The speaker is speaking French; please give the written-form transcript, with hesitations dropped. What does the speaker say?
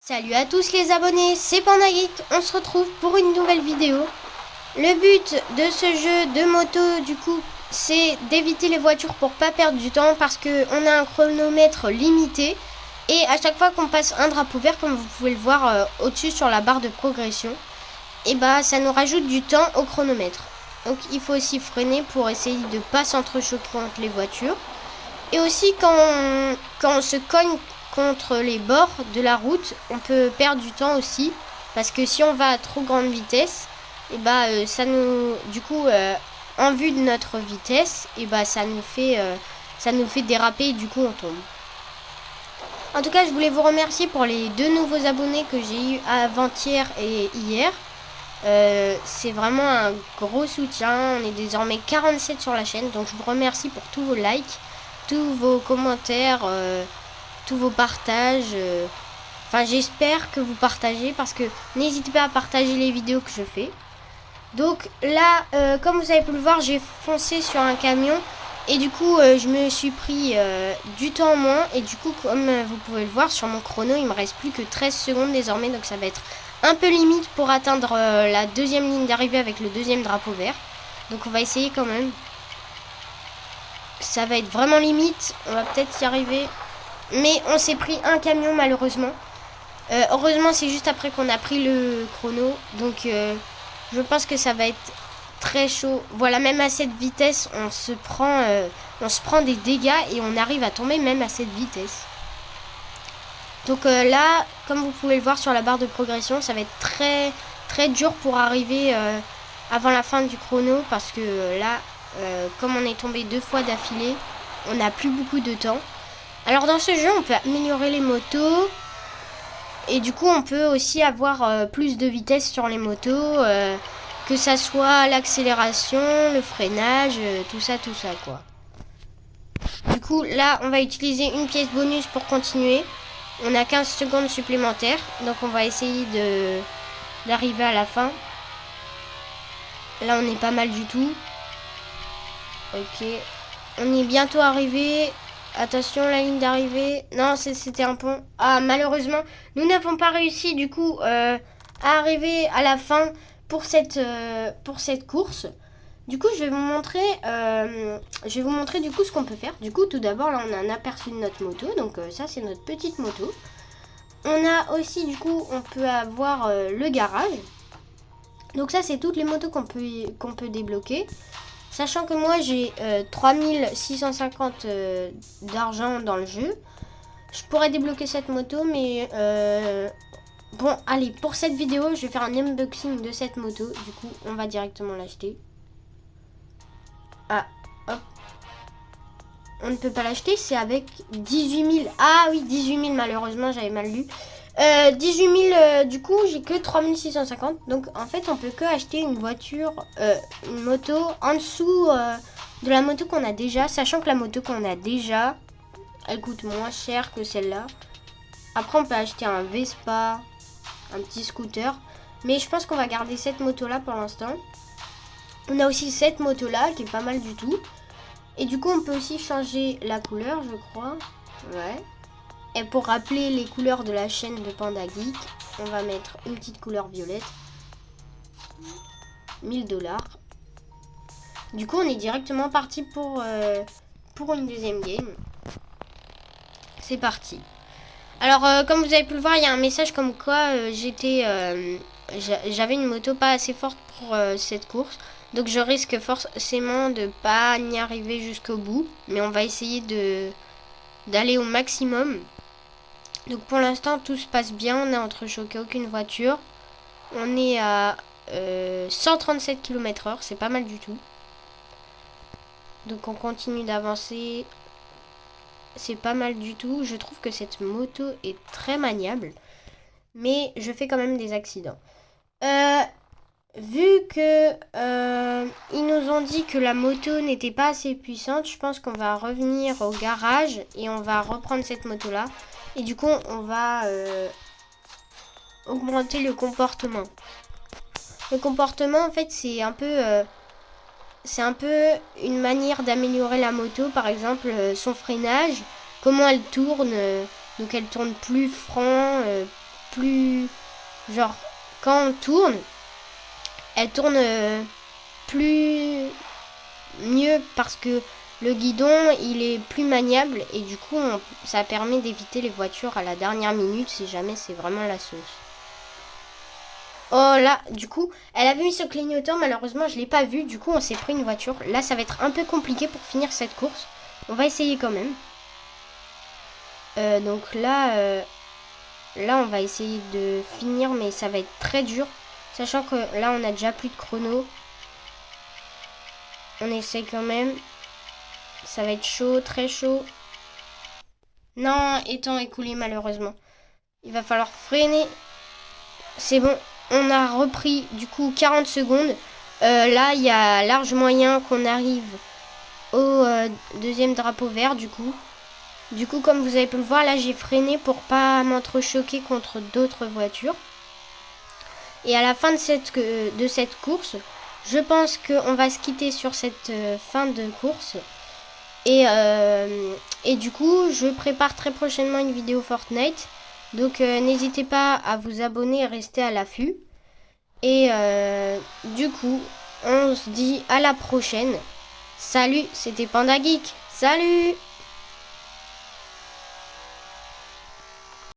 Salut à tous les abonnés, c'est PandaGeek, on se retrouve pour une nouvelle vidéo. Le but de ce jeu de moto du coup c'est d'éviter les voitures pour pas perdre du temps parce qu'on a un chronomètre limité. Et à chaque fois qu'on passe un drapeau vert, comme vous pouvez le voir au-dessus sur la barre de progression, et bah ça nous rajoute du temps au chronomètre. Donc il faut aussi freiner pour essayer de pas s'entrechoquer contre les voitures. Et aussi quand on se cogne contre les bords de la route, on peut perdre du temps aussi. Parce que si on va à trop grande vitesse, et bah ça nous. Du coup, en vue de notre vitesse, et bah ça nous fait déraper et du coup on tombe. En tout cas, je voulais vous remercier pour les 2 nouveaux abonnés que j'ai eu avant-hier et hier. C'est vraiment un gros soutien. On est désormais 47 sur la chaîne, donc je vous remercie pour tous vos likes, tous vos commentaires, tous vos partages. Enfin, j'espère que vous partagez parce que n'hésitez pas à partager les vidéos que je fais. Donc là, comme vous avez pu le voir, j'ai foncé sur un camion et du coup, je me suis pris du temps en moins. Et du coup, comme vous pouvez le voir sur mon chrono, il me reste plus que 13 secondes désormais. Donc ça va être un peu limite pour atteindre la deuxième ligne d'arrivée avec le deuxième drapeau vert. Donc on va essayer quand même. Ça va être vraiment limite. On va peut-être y arriver. Mais on s'est pris un camion malheureusement. Heureusement c'est juste après qu'on a pris le chrono. Donc je pense que ça va être très chaud. Voilà, même à cette vitesse on se prend des dégâts et on arrive à tomber même à cette vitesse. Donc là, comme vous pouvez le voir sur la barre de progression, ça va être très très dur pour arriver avant la fin du chrono. Parce que là, comme on est tombé 2 fois d'affilée, on n'a plus beaucoup de temps. Alors dans ce jeu, on peut améliorer les motos. Et du coup, on peut aussi avoir plus de vitesse sur les motos. Que ça soit l'accélération, le freinage, tout ça quoi. Du coup, là, on va utiliser une pièce bonus pour continuer. On a 15 secondes supplémentaires. Donc on va essayer d'arriver à la fin. Là, on est pas mal du tout. Ok. On est bientôt arrivé. Attention, la ligne d'arrivée. Non, c'était un pont. Ah, malheureusement, nous n'avons pas réussi du coup à arriver à la fin pour cette course. Du coup, je vais vous montrer du coup ce qu'on peut faire. Du coup, tout d'abord, là, on a un aperçu de notre moto. Donc ça, c'est notre petite moto. On a aussi, du coup, on peut avoir le garage. Donc ça, c'est toutes les motos qu'on peut débloquer. Sachant que moi j'ai 3650 d'argent dans le jeu. Je pourrais débloquer cette moto mais bon allez, pour cette vidéo je vais faire un unboxing de cette moto. Du coup on va directement l'acheter. Ah hop. On ne peut pas l'acheter, c'est avec 18 000. Ah oui, 18 000 malheureusement, j'avais mal lu. 18 000, du coup, j'ai que 3650. Donc, en fait, on peut que acheter une voiture, une moto en dessous de la moto qu'on a déjà. Sachant que la moto qu'on a déjà, elle coûte moins cher que celle-là. Après, on peut acheter un Vespa, un petit scooter. Mais je pense qu'on va garder cette moto-là pour l'instant. On a aussi cette moto-là qui est pas mal du tout. Et du coup, on peut aussi changer la couleur, je crois. Ouais. Et pour rappeler les couleurs de la chaîne de PandaGeek, on va mettre une petite couleur violette. 1000 $. Du coup, on est directement parti pour une deuxième game. C'est parti. Alors, comme vous avez pu le voir, il y a un message comme quoi j'avais une moto pas assez forte pour cette course. Donc, je risque forcément de pas y arriver jusqu'au bout. Mais on va essayer d'aller au maximum. Donc pour l'instant tout se passe bien, on n'a entrechoqué aucune voiture. On est à 137 km/h, c'est pas mal du tout. Donc on continue d'avancer. C'est pas mal du tout. Je trouve que cette moto est très maniable. Mais je fais quand même des accidents. Vu que ils nous ont dit que la moto n'était pas assez puissante, je pense qu'on va revenir au garage et on va reprendre cette moto là. Et du coup, on va augmenter le comportement. Le comportement, en fait, c'est un peu une manière d'améliorer la moto. Par exemple, son freinage, comment elle tourne. Donc, elle tourne plus franc, plus... Genre, quand on tourne, elle tourne plus mieux parce que le guidon, il est plus maniable et du coup, ça permet d'éviter les voitures à la dernière minute si jamais c'est vraiment la sauce. Oh là, du coup, elle avait mis ce clignotant, malheureusement je l'ai pas vu, du coup on s'est pris une voiture. Là ça va être un peu compliqué pour finir cette course. On va essayer quand même. Donc là, là on va essayer de finir, mais ça va être très dur. Sachant que là on a déjà plus de chrono. On essaie quand même. Ça va être chaud, très chaud. Non, étant écoulé malheureusement. Il va falloir freiner. C'est bon, on a repris du coup 40 secondes. Là, il y a large moyen qu'on arrive au deuxième drapeau vert du coup. Du coup, comme vous avez pu le voir, là j'ai freiné pour pas m'entrechoquer contre d'autres voitures. Et à la fin de cette course, je pense qu'on va se quitter sur cette fin de course. Et du coup, je prépare très prochainement une vidéo Fortnite. Donc n'hésitez pas à vous abonner et rester à l'affût. Et du coup, on se dit à la prochaine. Salut, c'était Panda Geek. Salut!